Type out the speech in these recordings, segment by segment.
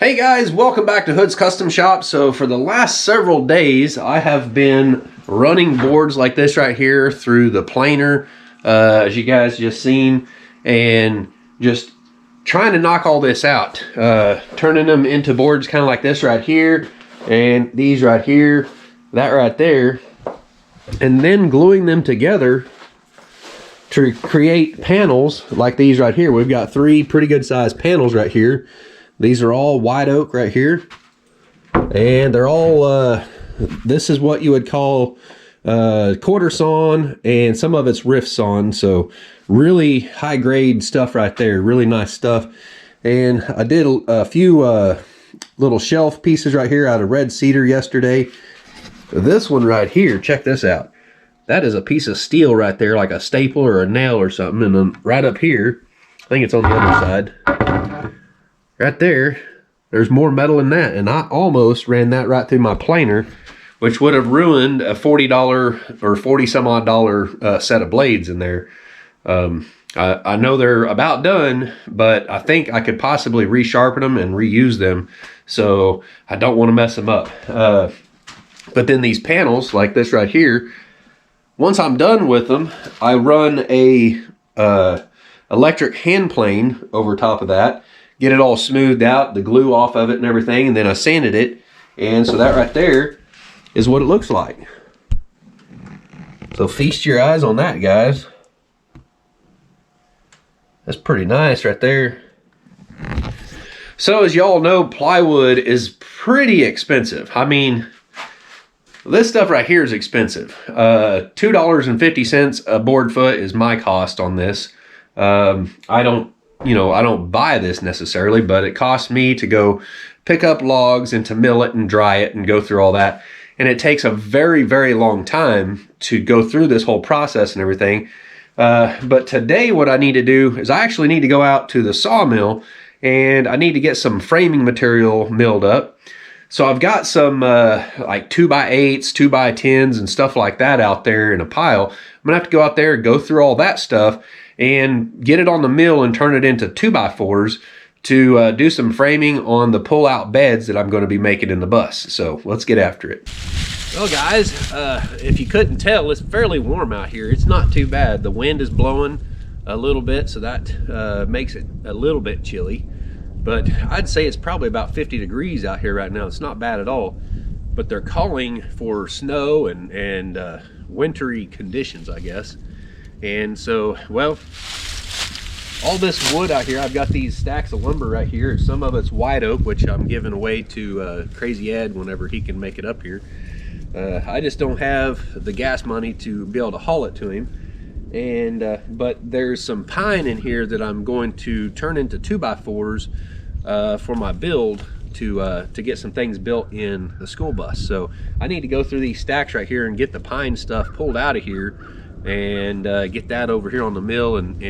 Hey guys, welcome back to Hood's Custom Shop. So for the last several days, I have been running boards like this right here through the planer, as you guys just seen, and just trying to knock all this out, turning them into boards kind of like this right here, and these right here, that right there, and then gluing them together to create panels like these right here. We've got three pretty good sized panels right here. These are all white oak right here, and they're all this is what you would call quarter sawn, and some of it's rift sawn, so really high grade stuff right there, really nice stuff. And I did a few little shelf pieces right here out of red cedar yesterday. This one right here, check this out. That is a piece of steel right there, like a staple or a nail or something. And then right up here, I think it's on the other side, right there, there's more metal in that, and I almost ran that right through my planer, which would have ruined a $40 or 40 some odd dollar set of blades in there. I know they're about done, but I think I could possibly resharpen them and reuse them, so I don't want to mess them up. But then these panels like this right here, once I'm done with them, I run a electric hand plane over top of that, get it all smoothed out, the glue off of it and everything, and then I sanded it, and so that right there is what it looks like. So feast your eyes on that, guys. That's pretty nice right there. So as y'all know, plywood is pretty expensive. I mean, this stuff right here is expensive. $2.50 a board foot is my cost on this. I don't buy this necessarily, but it costs me to go pick up logs and to mill it and dry it and go through all that. And it takes a very, very long time to go through this whole process and everything. But today what I need to do is I actually need to go out to the sawmill and I need to get some framing material milled up. So I've got some like 2x8s, 2x10s and stuff like that out there in a pile. I'm gonna have to go out there and go through all that stuff and get it on the mill and turn it into 2x4s to do some framing on the pull-out beds that I'm going to be making in the bus. So let's get after it. Well guys, if you couldn't tell, it's fairly warm out here. It's not too bad. The wind is blowing a little bit, so that makes it a little bit chilly. But I'd say it's probably about 50 degrees out here right now. It's not bad at all. But they're calling for snow and wintry conditions, I guess. And so, well, all this wood out here, I've got these stacks of lumber right here. Some of it's white oak, which I'm giving away to Crazy Ed whenever he can make it up here. I just don't have the gas money to be able to haul it to him. And but there's some pine in here that I'm going to turn into 2x4s for my build to get some things built in the school bus. So I need to go through these stacks right here and get the pine stuff pulled out of here and get that over here on the mill, and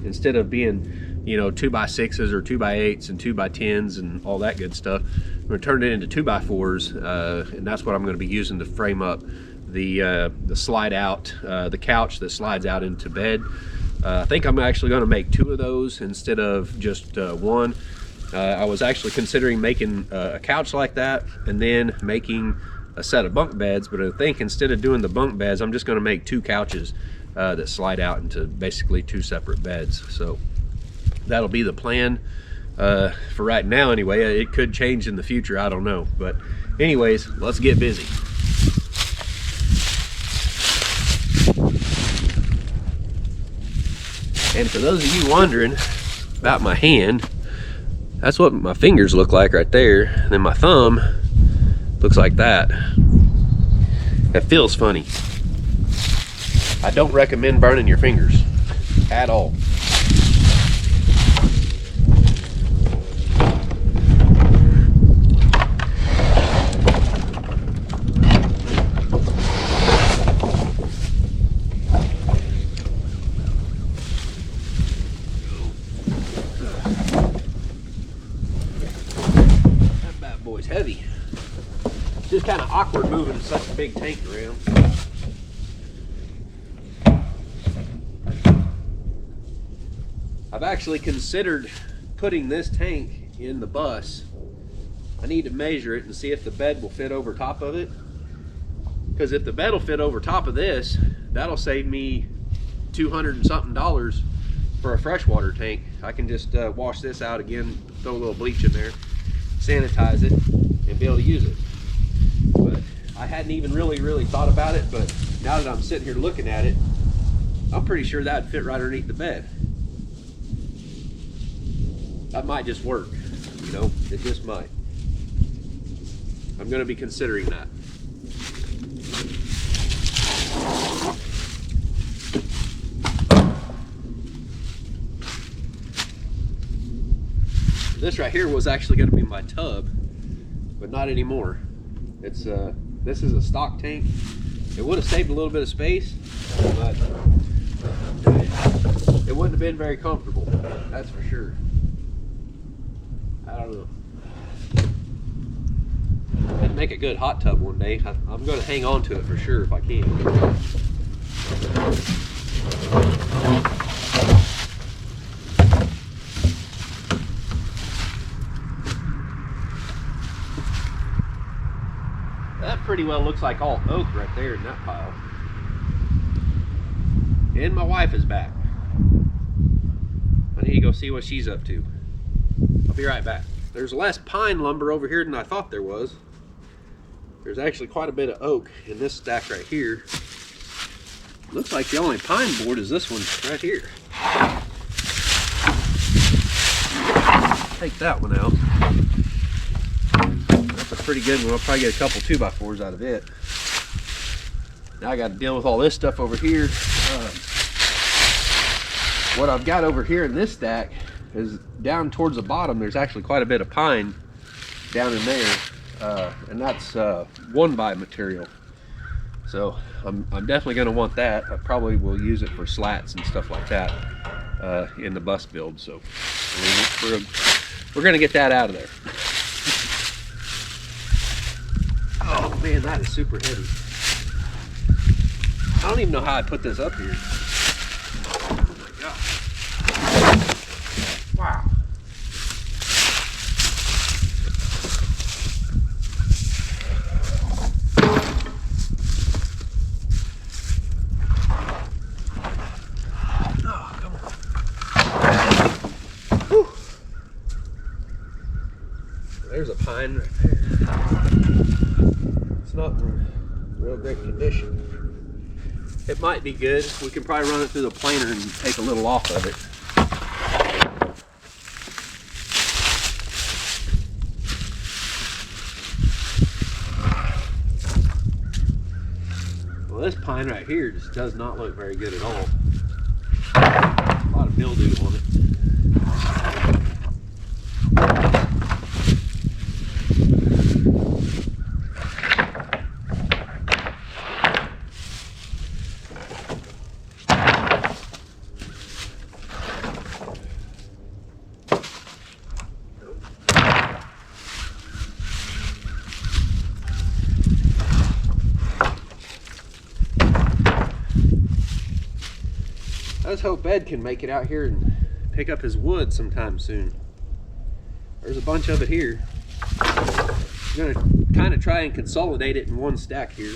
instead of being, you know, 2x6s or 2x8s and 2x10s and all that good stuff, I'm going to turn it into 2x4s, and that's what I'm going to be using to frame up the slide out, the couch that slides out into bed. I think I'm actually going to make two of those instead of just one. I was actually considering making a couch like that and then making a set of bunk beds, but I think instead of doing the bunk beds, I'm just going to make two couches that slide out into basically two separate beds. So that'll be the plan for right now anyway. It could change in the future, I don't know. But anyways, let's get busy. And for those of you wondering about my hand, that's what my fingers look like right there. And then my thumb looks like that. It feels funny. I don't recommend burning your fingers at all. That bad boy's heavy. Just kind of awkward moving such a big tank around. I've actually considered putting this tank in the bus I need to measure it and see if the bed will fit over top of it. Because if the bed will fit over top of this, that'll save me $200 and something for a freshwater tank. I can just wash this out again, throw a little bleach in there, sanitize it, and be able to use it. But I hadn't even really thought about it, but now that I'm sitting here looking at it, I'm pretty sure that'd fit right underneath the bed. That might just work, you know, it just might. I'm gonna be considering that. This right here was actually going to be my tub, but not anymore. It's this is a stock tank. It would have saved a little bit of space, but it wouldn't have been very comfortable. That's for sure. I don't know. It'd make a good hot tub one day. I'm going to hang on to it for sure if I can. That pretty well looks like all oak right there in that pile. And my wife is back. I need to go see what she's up to. I'll be right back. There's less pine lumber over here than I thought there was. There's actually quite a bit of oak in this stack right here. Looks like the only pine board is this one right here. Take that one out. That's a pretty good one. I'll probably get a couple 2x4s out of it. Now I got to deal with all this stuff over here. What I've got over here in this stack is down towards the bottom. There's actually quite a bit of pine down in there, and that's 1x material. So I'm definitely going to want that. I probably will use it for slats and stuff like that in the bus build. So we're going to get that out of there. Oh man, that is super heavy. I don't even know how I put this up here. Oh my gosh. Wow. Oh, come on. Whew. There's a pine right there. It's not in real great condition. It might be good. We can probably run it through the planer and take a little off of it. Well, this pine right here just does not look very good at all. A lot of mildew on it. Let's hope Ed can make it out here and pick up his wood sometime soon. There's a bunch of it here. I'm going to kind of try and consolidate it in one stack here.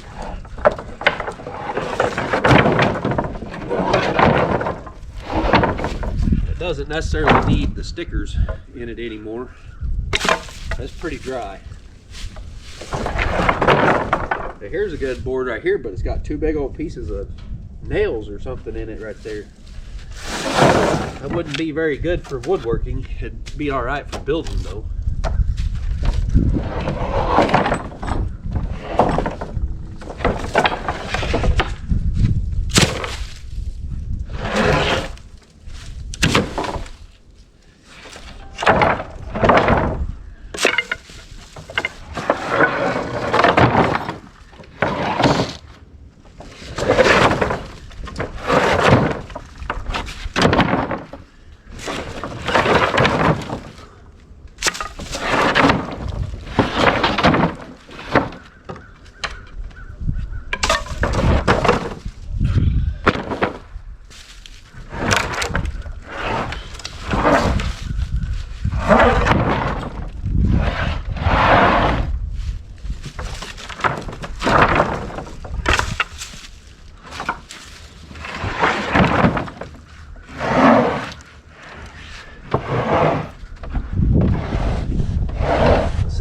It doesn't necessarily need the stickers in it anymore. It's pretty dry. Now here's a good board right here, but it's got two big old pieces of nails or something in it right there. That wouldn't be very good for woodworking. It'd be all right for building though.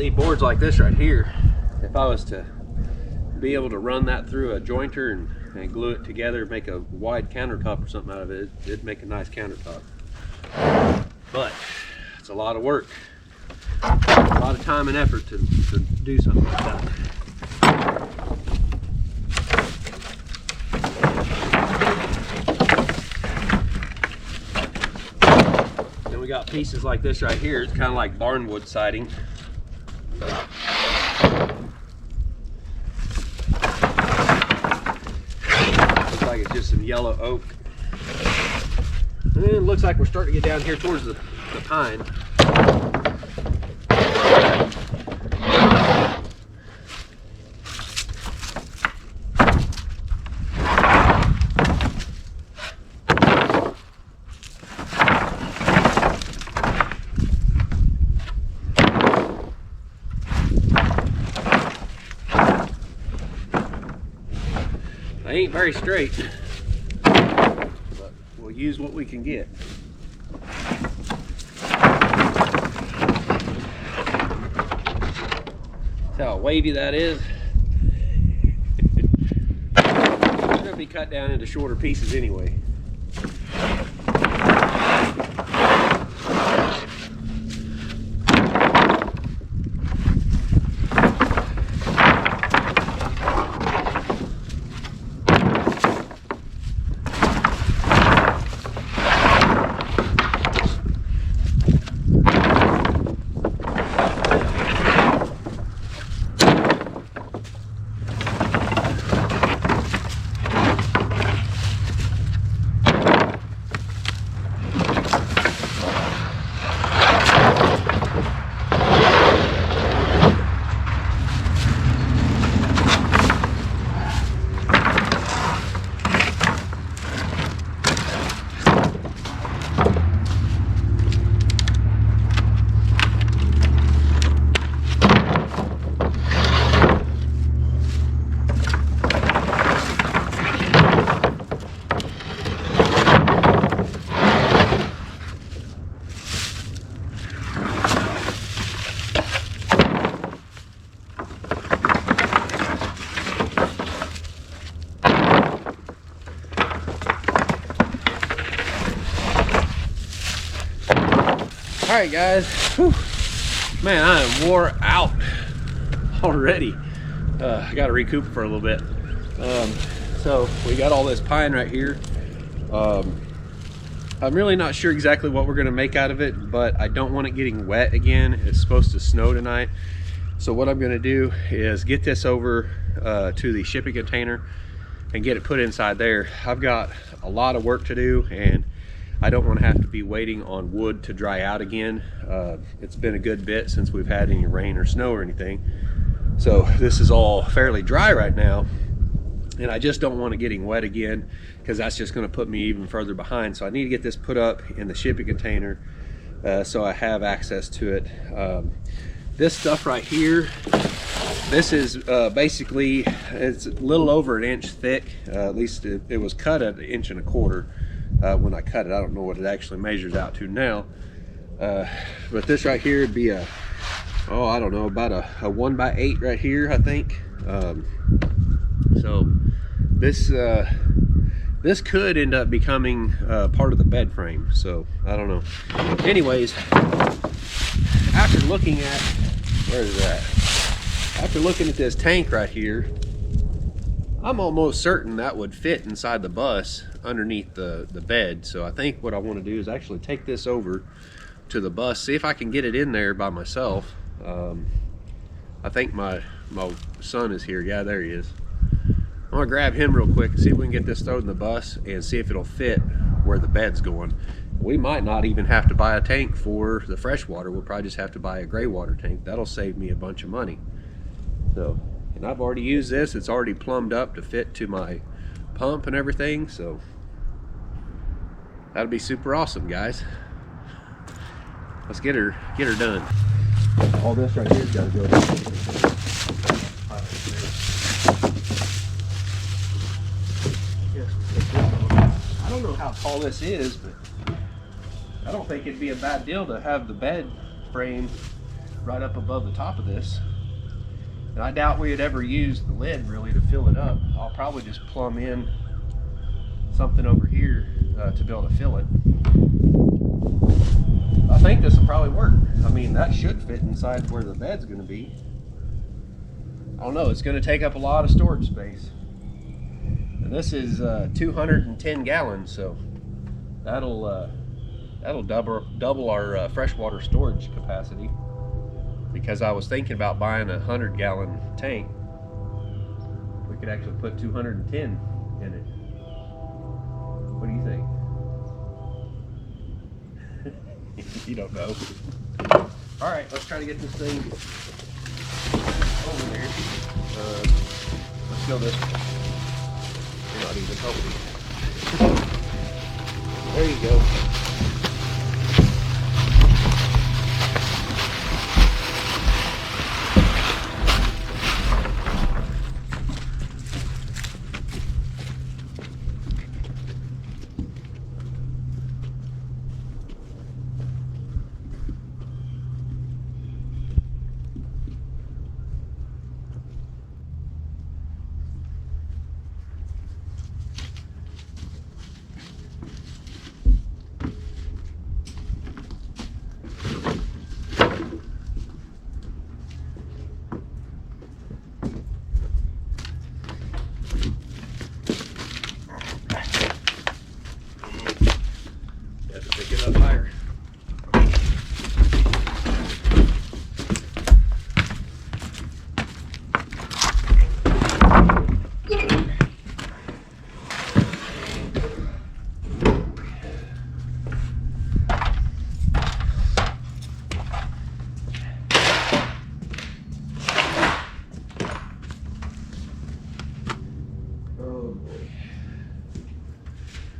see boards like this right here, if I was to be able to run that through a jointer and glue it together, make a wide countertop or something out of it, it'd make a nice countertop. But it's a lot of work, a lot of time and effort to do something like that. Then we got pieces like this right here. It's kind of like barnwood siding. Looks like it's just some yellow oak. And it looks like we're starting to get down here towards the pine. They ain't very straight, but we'll use what we can get. See how wavy that is? It's going to be cut down into shorter pieces anyway. All right, guys. Whew. Man, I am wore out already. I got to recoup for a little bit. So we got all this pine right here. I'm really not sure exactly what we're going to make out of it, but I don't want it getting wet again. It's supposed to snow tonight. So what I'm going to do is get this over to the shipping container and get it put inside there. I've got a lot of work to do, and I don't want to have to be waiting on wood to dry out again. It's been a good bit since we've had any rain or snow or anything. So this is all fairly dry right now, and I just don't want it getting wet again, because that's just going to put me even further behind. So I need to get this put up in the shipping container so I have access to it. This stuff right here, this is basically, it's a little over 1 inch thick. At least it was cut at 1.25 inches when I cut it. I don't know what it actually measures out to now. But this right here would be a, oh, I don't know, about a 1x8 right here, I think. So this this could end up becoming part of the bed frame. So I don't know. Anyways, after looking at, where is that? After looking at this tank right here, I'm almost certain that would fit inside the bus underneath the bed. So I think what I want to do is actually take this over to the bus, see if I can get it in there by myself. I think my son is here. Yeah, there he is. I'm gonna grab him real quick and see if we can get this thrown in the bus and see if it'll fit where the bed's going. We might not even have to buy a tank for the freshwater. We'll probably just have to buy a gray water tank. That'll save me a bunch of money. So, and I've already used this. It's already plumbed up to fit to my pump and everything. So that'll be super awesome, guys. Let's get her done. All this right here's got to go. I don't know how tall this is, but I don't think it'd be a bad deal to have the bed frame right up above the top of this. And I doubt we'd ever use the lid really to fill it up. I'll probably just plumb in something over here to be able to fill it. I think this will probably work. I mean, that should fit inside where the bed's going to be. I don't know, it's going to take up a lot of storage space. And this is 210 gallons, so that'll double our freshwater storage capacity. Because I was thinking about buying a 100-gallon tank. We could actually put 210 in it. What do you think? You don't know. All right, let's try to get this thing over there. Let's go this way. You're not even helping. There you go.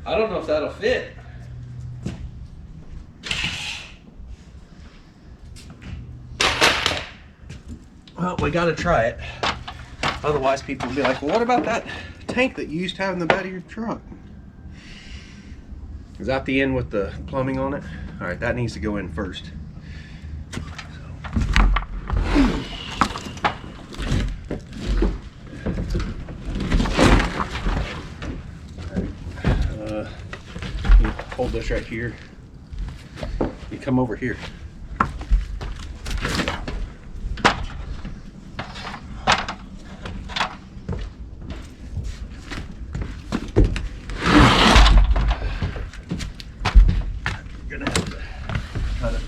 I don't know if that'll fit. Well, we gotta try it. Otherwise people will be like, well, what about that tank that you used to have in the back of your truck? Is that the end with the plumbing on it? All right, that needs to go in first. Hold this right here. You come over here. You're gonna have to cut it.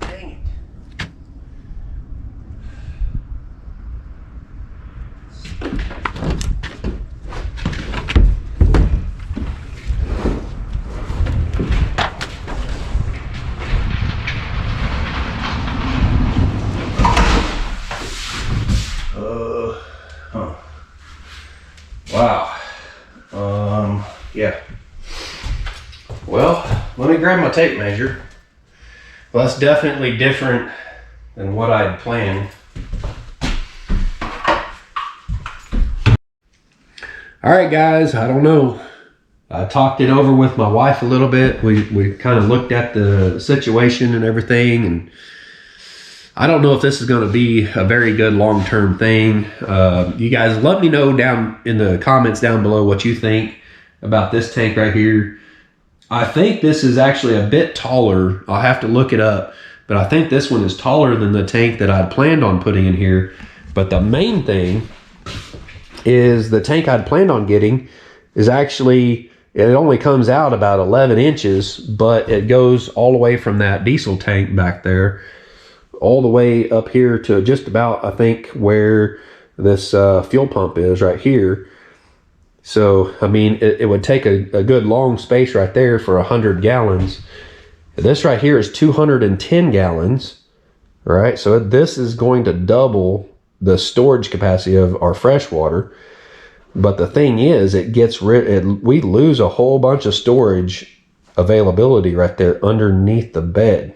Dang it. Wow. Yeah. Well, let me grab my tape measure. Well, that's definitely different than what I'd planned. All right, guys, I don't know. I talked it over with my wife a little bit. We kind of looked at the situation and everything, and I don't know if this is going to be a very good long-term thing. You guys let me know down in the comments down below what you think about this tank right here. I think this is actually a bit taller. I'll have to look it up, but I think this one is taller than the tank that I'd planned on putting in here. But the main thing is the tank I'd planned on getting is actually, it only comes out about 11 inches, but it goes all the way from that diesel tank back there all the way up here to just about, I think, where this fuel pump is right here. So, I mean, it would take a good long space right there for 100 gallons. This right here is 210 gallons, right? So this is going to double the storage capacity of our fresh water. But the thing is, we lose a whole bunch of storage availability right there underneath the bed.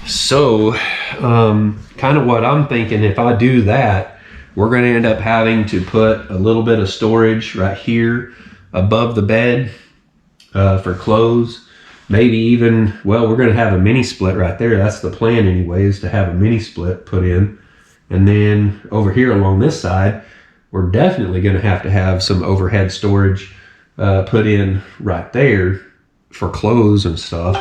So, kind of what I'm thinking, if I do that, we're going to end up having to put a little bit of storage right here above the bed for clothes. Maybe even, well, we're going to have a mini split right there. That's the plan anyways, to have a mini split put in. And then over here along this side, we're definitely going to have some overhead storage put in right there for clothes and stuff.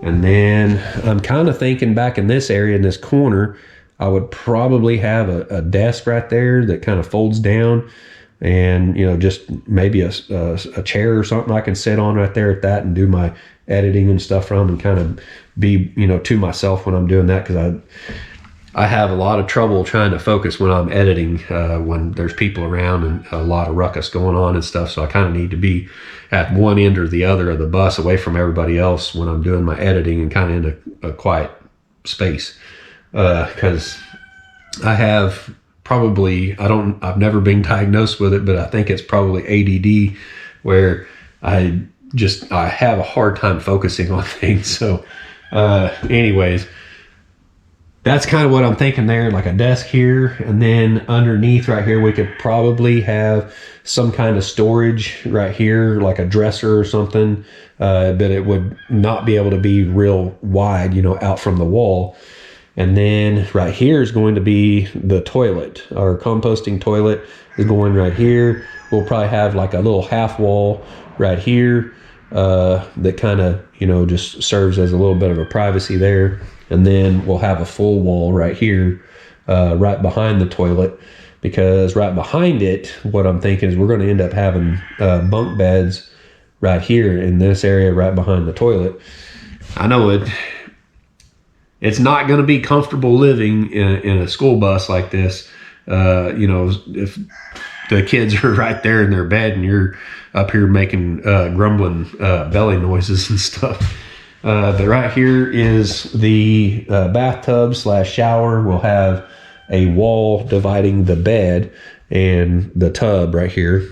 And then I'm kind of thinking back in this area, in this corner, I would probably have a desk right there that kind of folds down, and just maybe a chair or something I can sit on right there at that and do my editing and stuff from, and kind of be to myself when I'm doing that, because I have a lot of trouble trying to focus when I'm editing when there's people around and a lot of ruckus going on and stuff. So I kind of need to be at one end or the other of the bus, away from everybody else when I'm doing my editing, and kind of in a quiet space, because I have probably, I've never been diagnosed with it, but I think it's probably ADD, where I have a hard time focusing on things. So anyways, that's kind of what I'm thinking there, like a desk here, and then underneath right here we could probably have some kind of storage right here, like a dresser or something, but it would not be able to be real wide, out from the wall. And then right here is going to be the toilet. Our composting toilet is going right here. We'll probably have like a little half wall right here that kind of, just serves as a little bit of a privacy there. And then we'll have a full wall right here, right behind the toilet, because right behind it, what I'm thinking is we're going to end up having bunk beds right here in this area, right behind the toilet. I know it's not going to be comfortable living in a school bus like this. If the kids are right there in their bed and you're up here making grumbling belly noises and stuff. But right here is the bathtub / shower. We'll have a wall dividing the bed and the tub right here.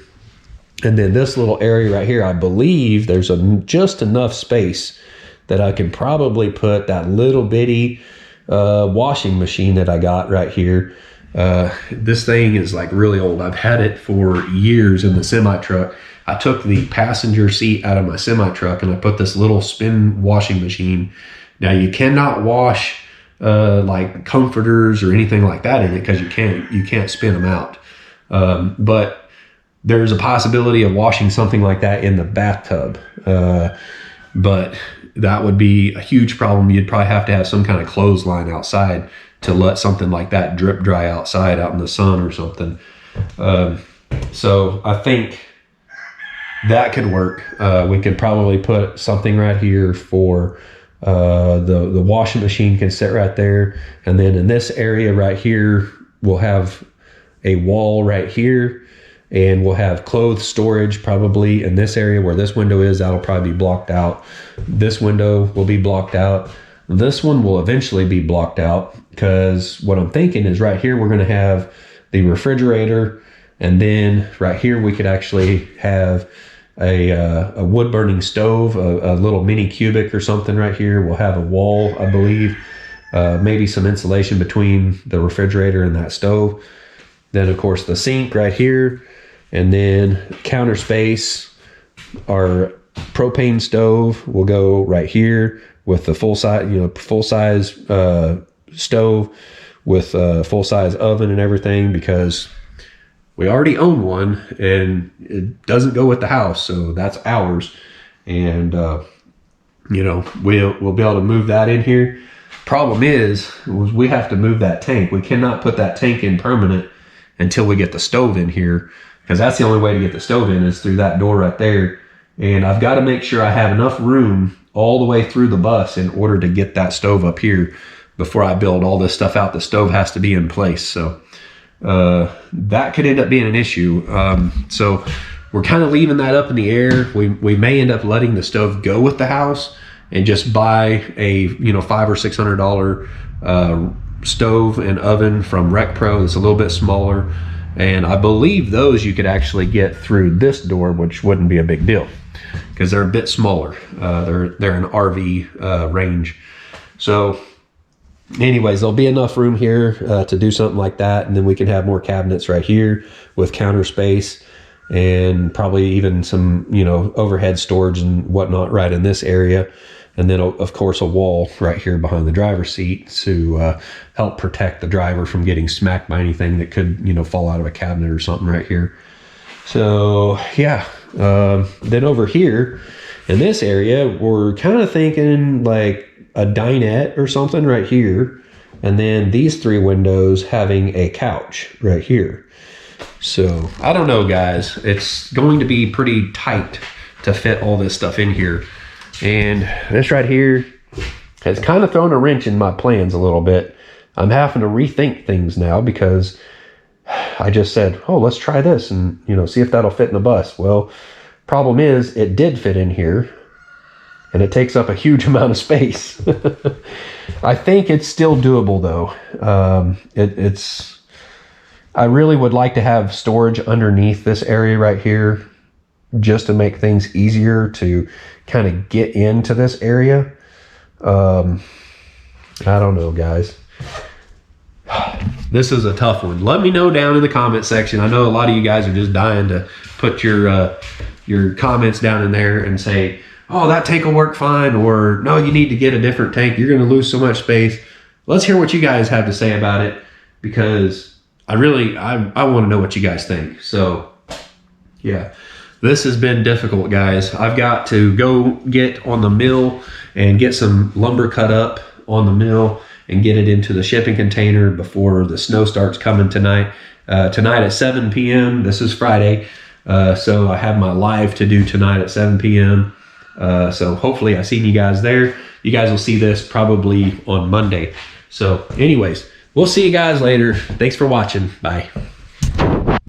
And then this little area right here, I believe there's just enough space that I can probably put that little bitty washing machine that I got right here. This thing is like really old. I've had it for years in the semi truck. I took the passenger seat out of my semi truck and I put this little spin washing machine. Now you cannot wash like comforters or anything like that in it, because you can't spin them out. But there's a possibility of washing something like that in the bathtub. But that would be a huge problem. You'd probably have to have some kind of clothesline outside to let something like that drip dry outside out in the sun or something. So I think that could work. We could probably put something right here for the washing machine can sit right there. And then in this area right here, we'll have a wall right here, and we'll have clothes storage probably in this area where this window is. That'll probably be blocked out. This window will be blocked out. This one will eventually be blocked out, because what I'm thinking is right here we're going to have the refrigerator, and then right here we could actually have a wood burning stove, a little mini cubic or something right here. We'll have a wall, I believe, maybe some insulation between the refrigerator and that stove. Then of course the sink right here, and then counter space. Our propane stove will go right here with the full size stove with a full size oven and everything, because we already own one and it doesn't go with the house, so that's ours. And we'll be able to move that in here. Problem is we have to move that tank. We cannot put that tank in permanent until we get the stove in here, because that's the only way to get the stove in is through that door right there. And I've got to make sure I have enough room all the way through the bus in order to get that stove up here before I build all this stuff out. The stove has to be in place. So that could end up being an issue. So we're kind of leaving that up in the air. We may end up letting the stove go with the house and just buy a $500 or $600 stove and oven from Rec Pro that's a little bit smaller. And I believe those you could actually get through this door, which wouldn't be a big deal because they're a bit smaller. They're an RV range. So anyways, there'll be enough room here to do something like that. And then we can have more cabinets right here with counter space, and probably even some, you know, overhead storage and whatnot right in this area. And then, of course, a wall right here behind the driver's seat to help protect the driver from getting smacked by anything that could, you know, fall out of a cabinet or something right here. So, yeah. Then over here in this area, we're kind of thinking like a dinette or something right here. And then these 3 windows having a couch right here. So I don't know, guys, it's going to be pretty tight to fit all this stuff in here. And this right here has kind of thrown a wrench in my plans a little bit. I'm having to rethink things now because I just said, oh, let's try this and, you know, see if that'll fit in the bus. Well, problem is it did fit in here and it takes up a huge amount of space. I think it's still doable though. I really would like to have storage underneath this area right here just to make things easier to kind of get into this area. I don't know, guys. This is a tough one. Let me know down in the comment section. I know a lot of you guys are just dying to put your comments down in there and say, oh, that tank will work fine, or no, you need to get a different tank. You're going to lose so much space. Let's hear what you guys have to say about it, because I want to know what you guys think. So, yeah, this has been difficult, guys. I've got to go get on the mill and get some lumber cut up on the mill and get it into the shipping container before the snow starts coming tonight. Tonight at 7 p.m. This is Friday. So I have my live to do tonight at 7 p.m. So hopefully I seen you guys there. You guys will see this probably on Monday. So anyways, we'll see you guys later. Thanks for watching. Bye.